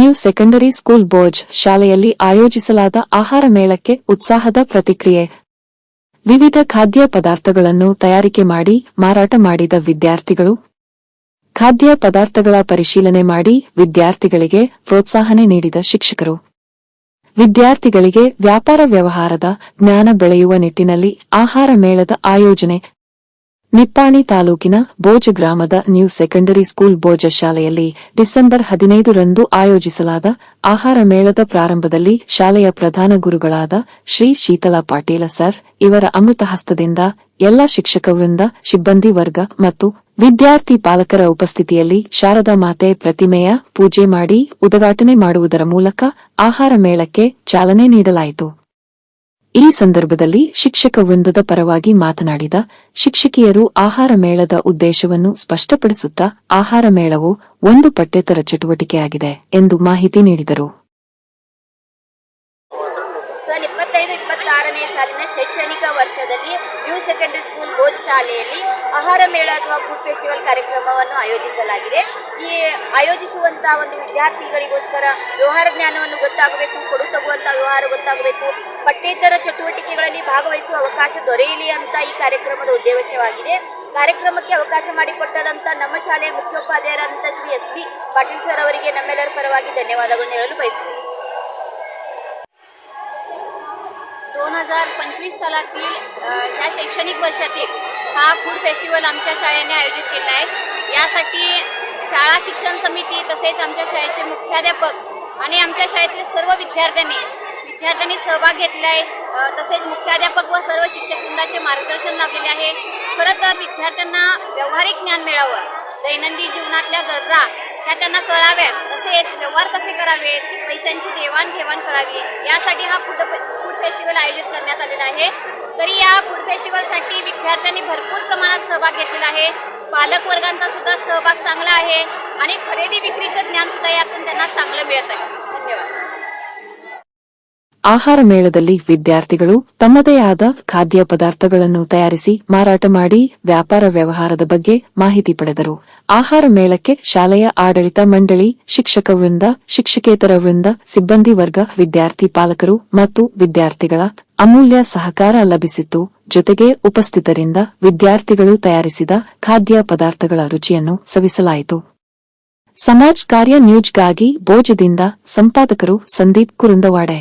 New secondary school ಬೋಜ್ ಶಾಲೆಯಲ್ಲಿ ಆಯೋಜಿಸಲಾದ ಆಹಾರ ಮೇಳಕ್ಕೆ ಉತ್ಸಾಹದ ಪ್ರತಿಕ್ರಿಯೆ. ವಿವಿಧ ಖಾದ್ಯ ಪದಾರ್ಥಗಳನ್ನು ತಯಾರಿಕೆ ಮಾಡಿ ಮಾರಾಟ ಮಾಡಿದ ವಿದ್ಯಾರ್ಥಿಗಳು. ಖಾದ್ಯ ಪದಾರ್ಥಗಳ ಪರಿಶೀಲನೆ ಮಾಡಿ ವಿದ್ಯಾರ್ಥಿಗಳಿಗೆ ಪ್ರೋತ್ಸಾಹನೆ ನೀಡಿದ ಶಿಕ್ಷಕರು. ವಿದ್ಯಾರ್ಥಿಗಳಿಗೆ ವ್ಯಾಪಾರ ವ್ಯವಹಾರದ ಜ್ಞಾನ ಬೆಳೆಯುವ ನಿಟ್ಟಿನಲ್ಲಿ ಆಹಾರ ಮೇಳದ ಆಯೋಜನೆ. ನಿಪ್ಪಾಣಿ ತಾಲೂಕಿನ ಬೋಜ ಗ್ರಾಮದ ನ್ಯೂ ಸೆಕೆಂಡರಿ ಸ್ಕೂಲ್ ಬೋಜ ಶಾಲೆಯಲ್ಲಿ ಡಿಸೆಂಬರ್ 15ರಂದು ಆಯೋಜಿಸಲಾದ ಆಹಾರ ಮೇಳದ ಪ್ರಾರಂಭದಲ್ಲಿ ಶಾಲೆಯ ಪ್ರಧಾನ ಗುರುಗಳಾದ ಶ್ರೀ ಶೀತಲಾ ಪಾಟೀಲ ಸರ್ ಇವರ ಅಮೃತ ಹಸ್ತದಿಂದ ಎಲ್ಲ ಶಿಕ್ಷಕ ವೃಂದ, ಸಿಬ್ಬಂದಿ ವರ್ಗ ಮತ್ತು ವಿದ್ಯಾರ್ಥಿ ಪಾಲಕರ ಉಪಸ್ಥಿತಿಯಲ್ಲಿ ಶಾರದಾ ಮಾತೆ ಪ್ರತಿಮೆಯ ಪೂಜೆ ಮಾಡಿ ಉದ್ಘಾಟನೆ ಮಾಡುವುದರ ಮೂಲಕ ಆಹಾರ ಮೇಳಕ್ಕೆ ಚಾಲನೆ ನೀಡಲಾಯಿತು. ಈ ಸಂದರ್ಭದಲ್ಲಿ ಶಿಕ್ಷಕ ವೃಂದದ ಪರವಾಗಿ ಮಾತನಾಡಿದ ಶಿಕ್ಷಕಿಯರು ಆಹಾರ ಮೇಳದ ಉದ್ದೇಶವನ್ನು ಸ್ಪಷ್ಟಪಡಿಸುತ್ತಾ ಆಹಾರ ಮೇಳವು ಒಂದು ಪಠ್ಯೇತರ ಚಟುವಟಿಕೆಯಾಗಿದೆ ಎಂದು ಮಾಹಿತಿ ನೀಡಿದರು. 25-26ನೇ ಸಾಲಿನ ಶೈಕ್ಷಣಿಕ ವರ್ಷದಲ್ಲಿ ನ್ಯೂ ಸೆಕೆಂಡರಿ ಸ್ಕೂಲ್ ಬೋಜ್ ಶಾಲೆಯಲ್ಲಿ ಆಹಾರ ಮೇಳ ಅಥವಾ ಫುಡ್ ಫೆಸ್ಟಿವಲ್ ಕಾರ್ಯಕ್ರಮವನ್ನು ಆಯೋಜಿಸಲಾಗಿದೆ. ಈ ಆಯೋಜಿಸುವಂತಹ ಒಂದು ವಿದ್ಯಾರ್ಥಿಗಳಿಗೋಸ್ಕರ ವ್ಯವಹಾರ ಜ್ಞಾನವನ್ನು ಗೊತ್ತಾಗಬೇಕು, ಕೊಡು ತಗುವಂತಹ ವ್ಯವಹಾರ ಗೊತ್ತಾಗಬೇಕು, ಪಠ್ಯೇತರ ಚಟುವಟಿಕೆಗಳಲ್ಲಿ ಭಾಗವಹಿಸುವ ಅವಕಾಶ ದೊರೆಯಲಿ ಅಂತ ಈ ಕಾರ್ಯಕ್ರಮದ ಉದ್ದೇಶವಾಗಿದೆ. ಕಾರ್ಯಕ್ರಮಕ್ಕೆ ಅವಕಾಶ ಮಾಡಿಕೊಟ್ಟದಂತ ನಮ್ಮ ಶಾಲೆಯ ಮುಖ್ಯೋಪಾಧ್ಯಾಯರಾದಂಥ ಶ್ರೀ SB ಪಾಟೀಲ್ ಸರ್ ಅವರಿಗೆ ನಮ್ಮೆಲ್ಲರ ಪರವಾಗಿ ಧನ್ಯವಾದಗಳನ್ನು ಹೇಳಲು ಬಯಸುತ್ತೇನೆ. 2025 सालातील ह्या शैक्षणिक वर्षातील हा फूड फेस्टिवल आमच्या शाळेने आयोजित केला आहे. यासाठी शाळा शिक्षण समिती तसेच आमच्या शाळेचे मुख्याध्यापक आणि आमच्या शाळेतील सर्व विद्यार्थ्यांनी सहभाग घेतला आहे. तसेच मुख्याध्यापक व सर्व शिक्षक वृंदाचे मार्गदर्शन लाभलेले आहे. खरं तर विद्यार्थ्यांना व्यावहारिक ज्ञान मिळावं, दैनंदिन जीवनातल्या गरजा ह्या त्यांना कळाव्यात, तसेच व्यवहार कसे करावेत, पैशांची देवाणघेवाण करावी, यासाठी हा फूड फेस्टिवल आयोजित करण्यात आलेला आहे. तरी या फूड फेस्टिवलसाठी विद्यार्थ्यांनी भरपूर प्रमाणात सहभाग घेतलेला आहे. पालक वर्गांचा सुद्धा सहभाग चांगला आहे आणि खरेदी विक्रीचं ज्ञान सुद्धा यातून त्यांना चांगलं मिळत आहे. धन्यवाद. ಆಹಾರ ಮೇಳದಲ್ಲಿ ವಿದ್ಯಾರ್ಥಿಗಳು ತಮ್ಮದೇ ಆದ ಖಾದ್ಯ ಪದಾರ್ಥಗಳನ್ನು ತಯಾರಿಸಿ ಮಾರಾಟ ಮಾಡಿ ವ್ಯಾಪಾರ ವ್ಯವಹಾರದ ಬಗ್ಗೆ ಮಾಹಿತಿ ಪಡೆದರು. ಆಹಾರ ಮೇಳಕ್ಕೆ ಶಾಲೆಯ ಆಡಳಿತ ಮಂಡಳಿ, ಶಿಕ್ಷಕ ವೃಂದ, ಶಿಕ್ಷಕೇತರ ವೃಂದ, ಸಿಬ್ಬಂದಿ ವರ್ಗ, ವಿದ್ಯಾರ್ಥಿ ಪಾಲಕರು ಮತ್ತು ವಿದ್ಯಾರ್ಥಿಗಳ ಅಮೂಲ್ಯ ಸಹಕಾರ ಲಭಿಸಿತ್ತು. ಜೊತೆಗೆ ಉಪಸ್ಥಿತರಿಂದ ವಿದ್ಯಾರ್ಥಿಗಳು ತಯಾರಿಸಿದ ಖಾದ್ಯ ಪದಾರ್ಥಗಳ ರುಚಿಯನ್ನು ಸವಿಸಲಾಯಿತು. ಸಮಾಜ್ ಕಾರ್ಯ ನ್ಯೂಸ್ಗಾಗಿ ಬೋಜದಿಂದ ಸಂಪಾದಕರು ಸಂದೀಪ್ ಕುರುಂದವಾಡೆ.